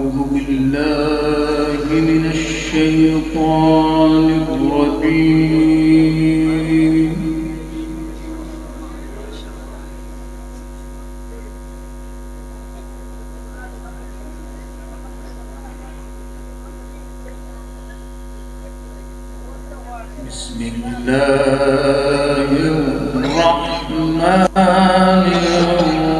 أعوذ بالله من الشيطان الرجيم. بسم الله الرحمن الرحيم.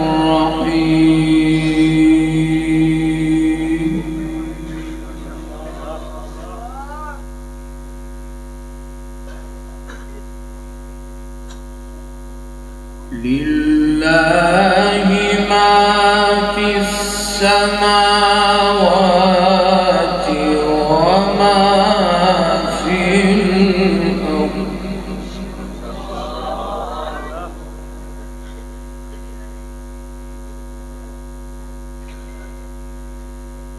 لله ما في السماوات وما في الأرض.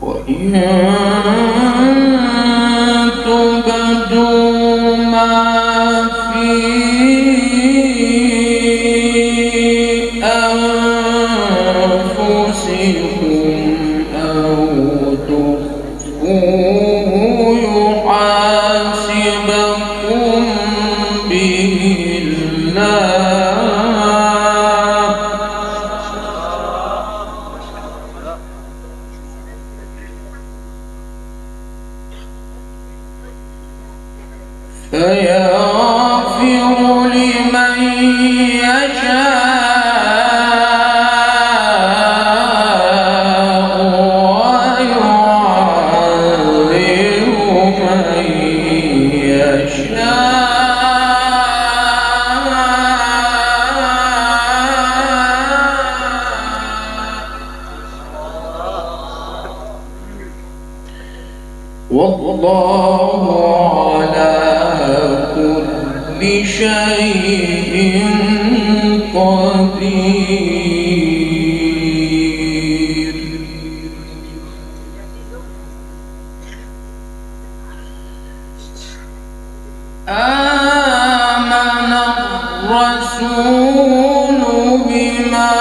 وإن تبدوا ما في أنفسكم أو تخفوه يحاسبكم به الله، فيغفر لمن يشاء ويعذب من يشاء. والله على كل شيء قدير. آمن الرسول بما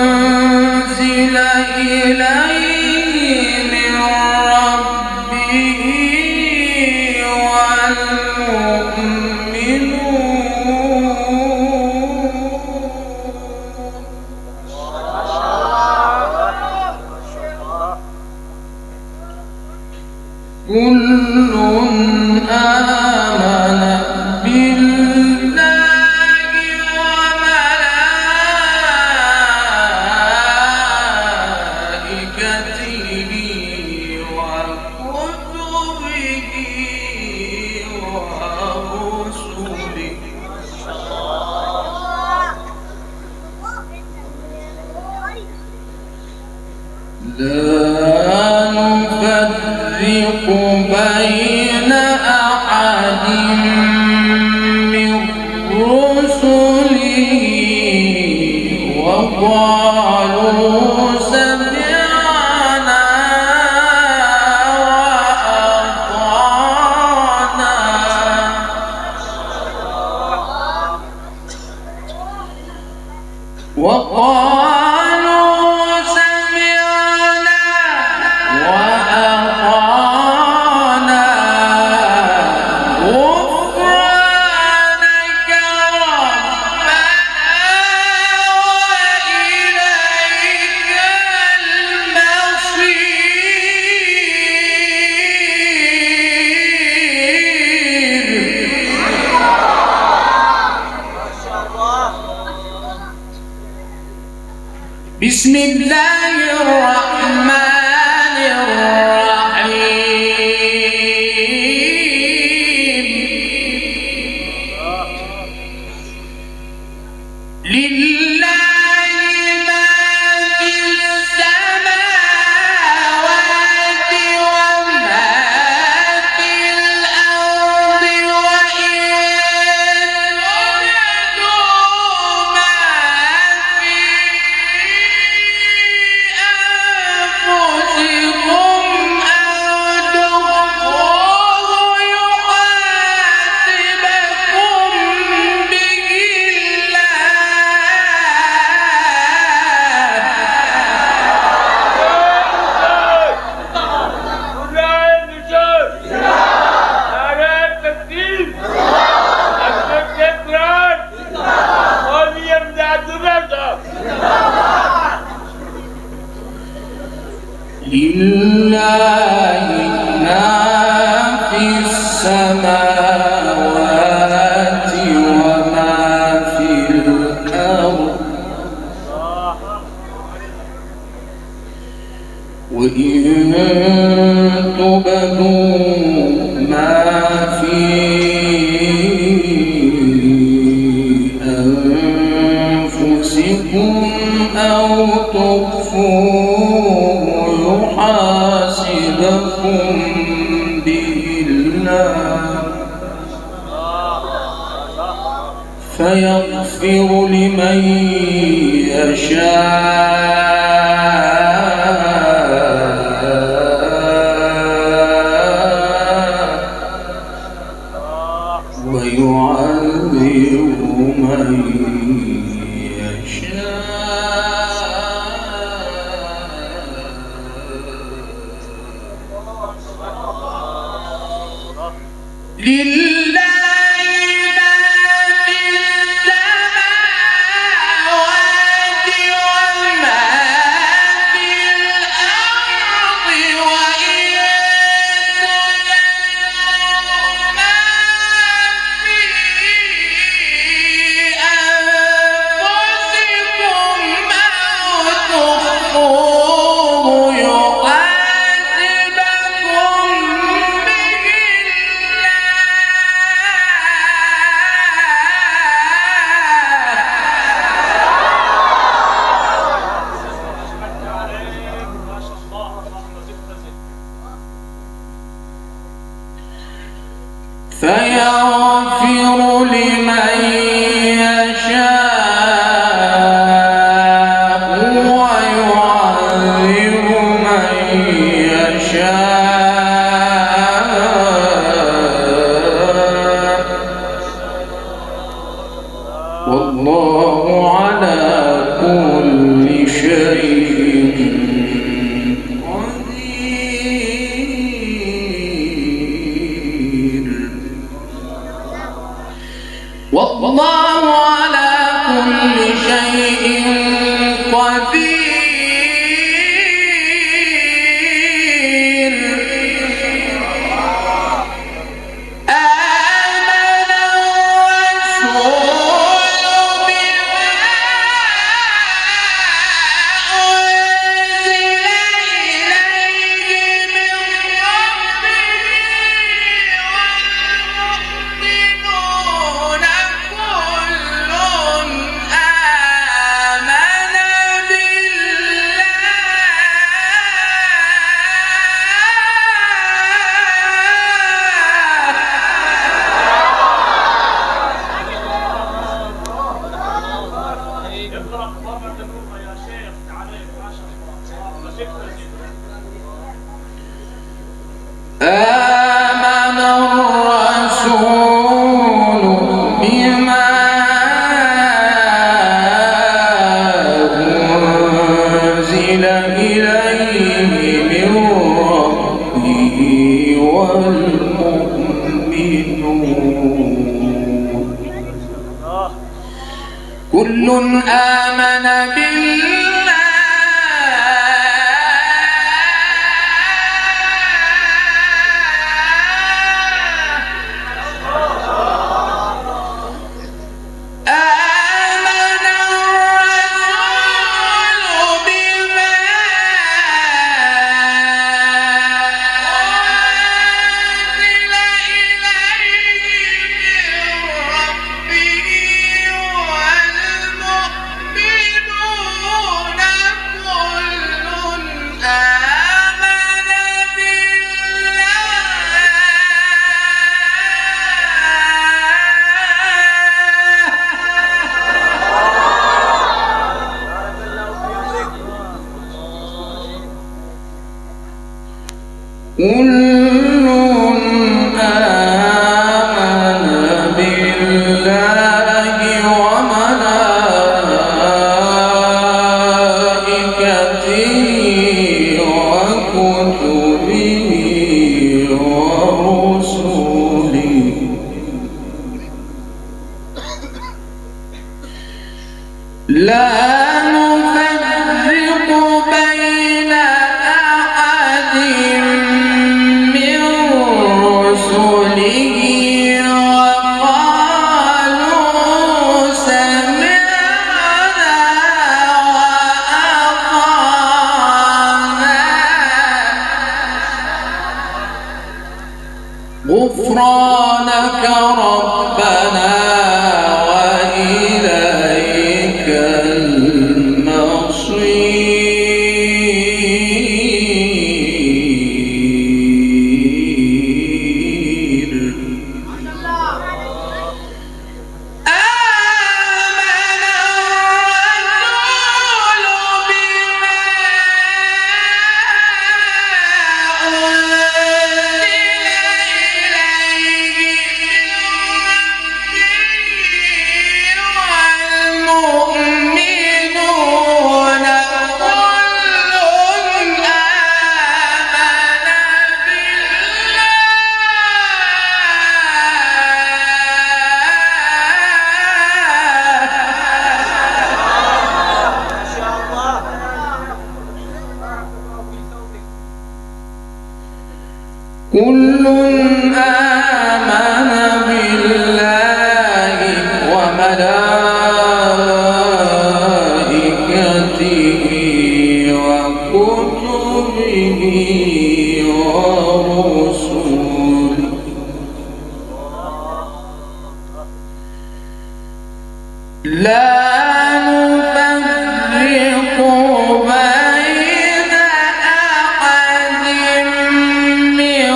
أنزل إليه من ربه كل آمن بالله وملائكته وكتبه ورسله لا نفرق بين أحد من رسله وقالوا سمعنا وأطعنا غفرانك ربنا وإليك المصير. بسم الله الرحمن الرحيم. لله ما في السماوات وما في الأرض، وإن تبدوا ما في أنفسكم أو تخفوه يحاسبكم به الله، أو تخفوه يحاسبكم به الله فيغفر لمن يشاء ويعذب من لله ما في السماوات وما في الأرض وإن تبدوا ما في أنفسكم أو تخفوه يحاسبكم به فيغفر لمن يشاء ويعذب من يشاء والله على كل شيء والله على كل شيء قدير آمن الرسول بما أنزل إليه من ربه والمؤمنون آمن الرسول بما أنزل إليه من ربه والمؤمنون كل آمن بالله كل آمن بالله وملائكته وكتبه ورسله لا نفرق بين أحد من رسله وقالوا سمعنا وأطعنا غفرانك ربنا وإليك وملائكته وكتبه ورسله لا نفرق بين أحد من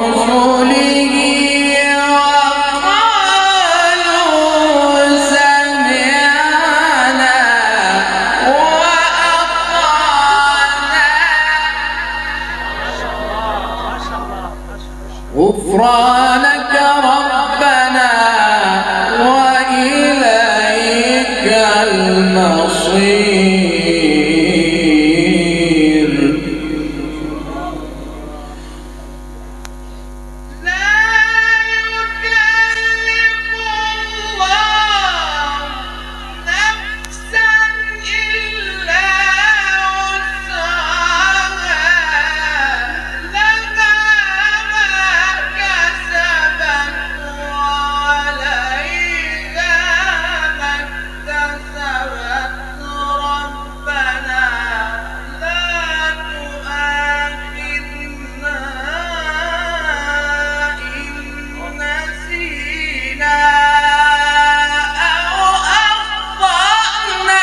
رسله وقالوا سمعنا وأطعنا غفرانك ربنا وإليك المصير لا يكلف الله نفسا إلا وسعها لها ما كسبت وعليها ما اكتسبت ربنا لا تؤاخذنا إن نسينا أو أخطأنا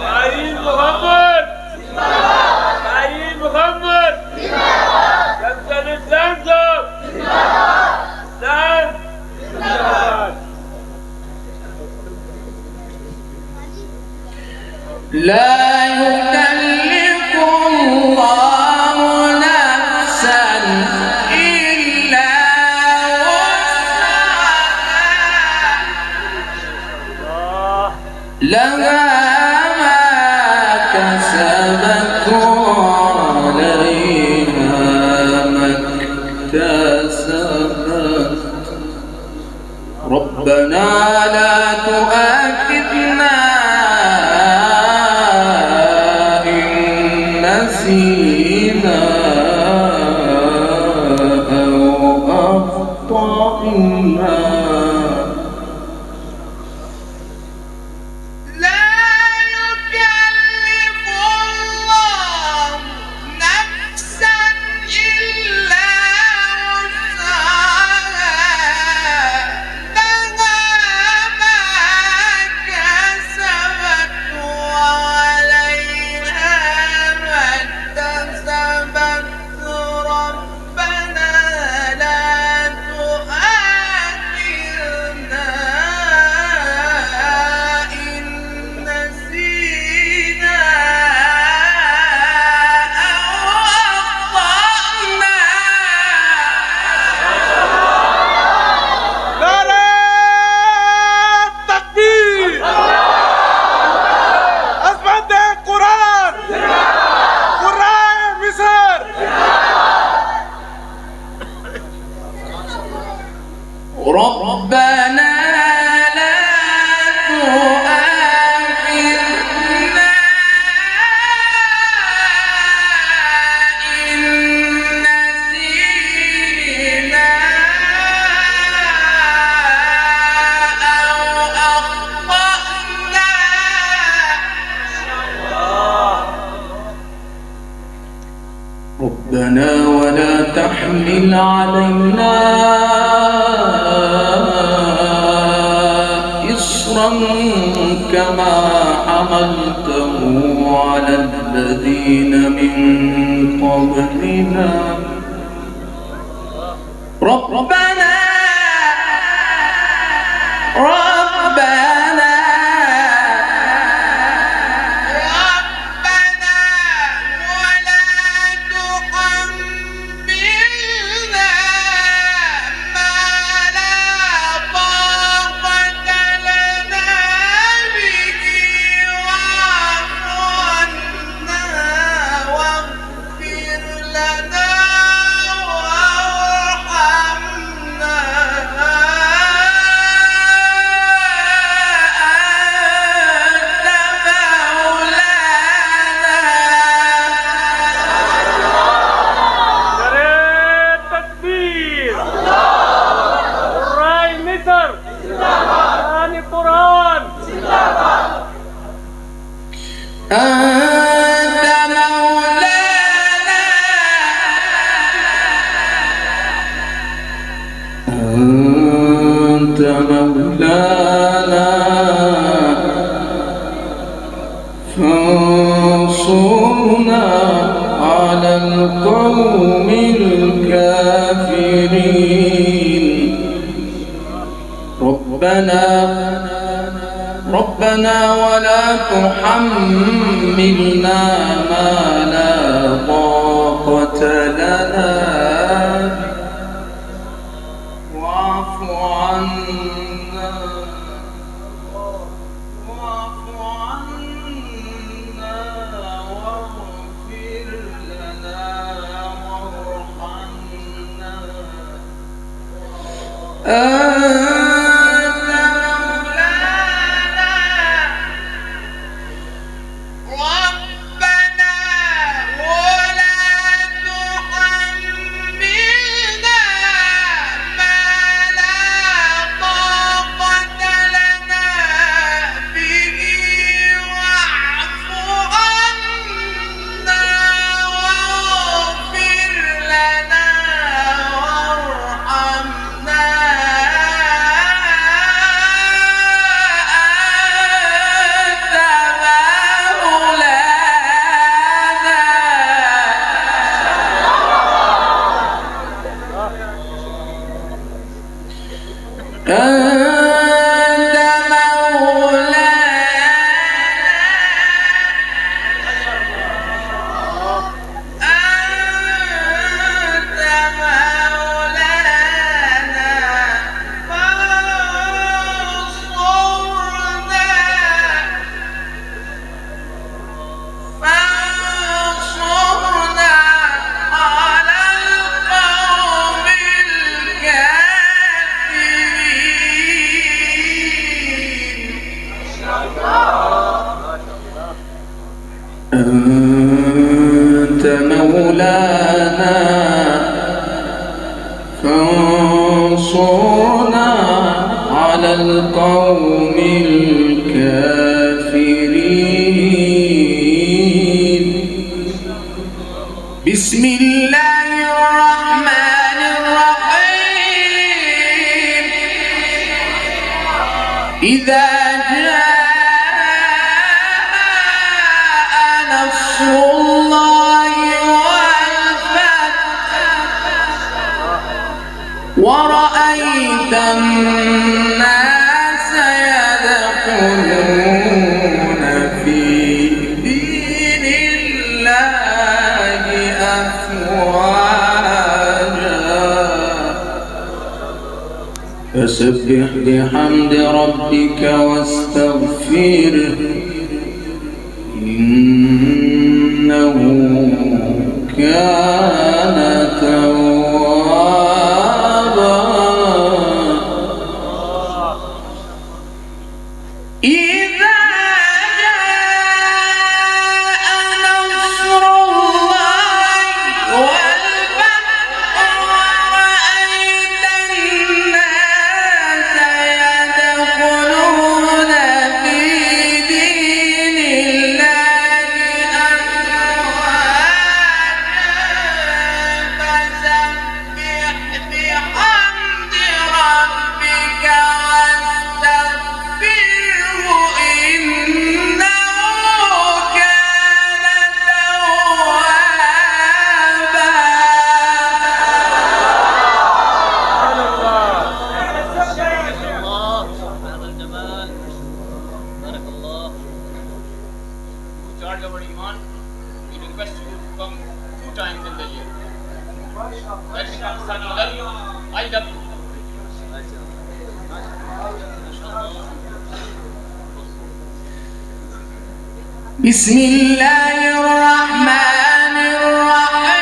سعيد محمد سعيد محمد زمزم الزمزم زمزم لا يكلف الله نفسا إلا وسعها لها ما كسبت وعليها ما اكتسبت ربنا لا تؤاخذنا إن نسينا أو أخطأنا لا يكلف الله نفسا إلا وسعها لها ما كسبت وعليها ما اكتسبت ربنا لا تؤاخذنا إن نسينا أو أخطأنا نعرة تكبير أثبت القرآن قرآن مصر ربنا لا تؤاخذنا إن نسينا أو أخطأنا ربنا ولا تحمل علينا إصرا كما حملته على الذين من قبلنا ربنا ولا تحملنا ما لا طاقة لنا به واعف عنا واغفر لنا وارحمنا أنت مولانا فانصرنا على القوم الكافرين. ربنا ولا تحملنا ما لا طاقة لنا واعف عنا واغفر لنا وارحمنا أنت مولانا فانصرنا على القوم الكافرين. بسم الله الرحمن الرحيم. إذا نصر الله والفتح ورأيت الناس يدخلون في دين الله أفواجا فسبح بحمد ربك واستغفره إنه كان توابا. إذا جاء نصر الله والفتح ورأيت الناس يدخلون في دين الله فسبح بحمد ربك واستغفره إنه كان توابا. هذا الجمال بارك الله. To charge our iman, we request you to come 2 times in the year. That becomes Sanilal, I love you. بسم الله الرحمن الرحيم.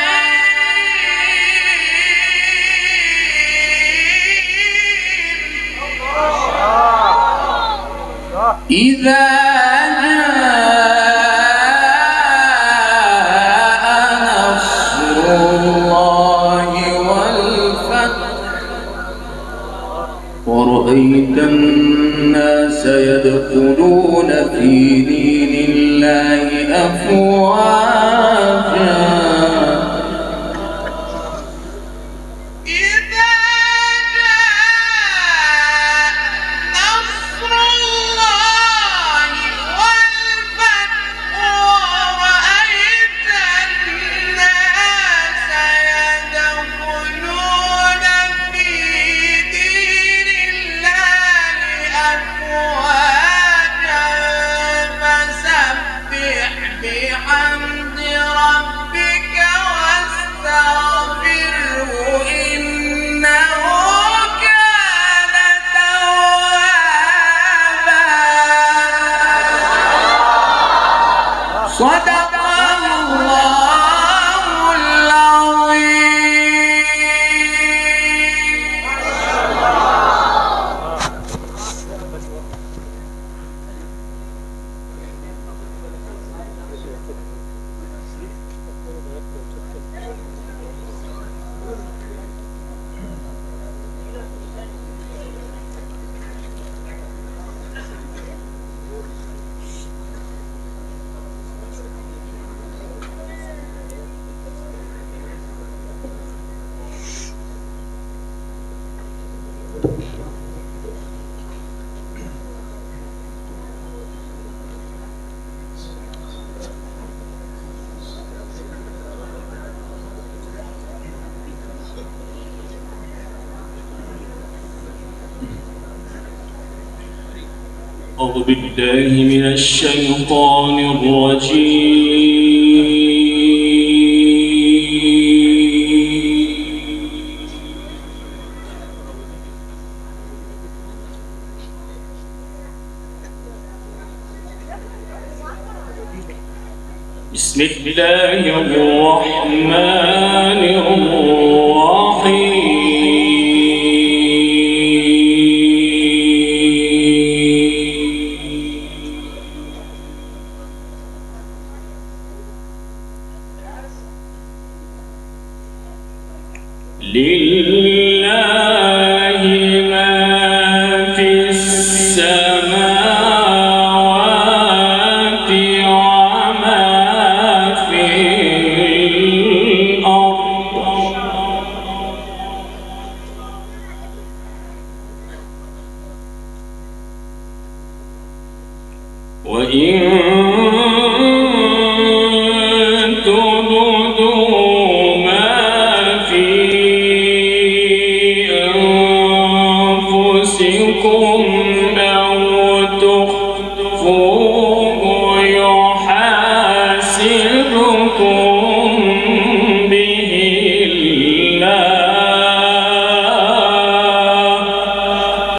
إذا جاء نصر الله والفتح ورأيت الناس يدخلون في دين الله أفواجا إذا جاء أعوذ بالله من الشيطان الرجيم. بسم الله الرحمن الرحيم. لله ما في السماوات وما في الأرض. وإن تبدوا ما في أنفسكم أو تخفوه يحاسبكم به الله.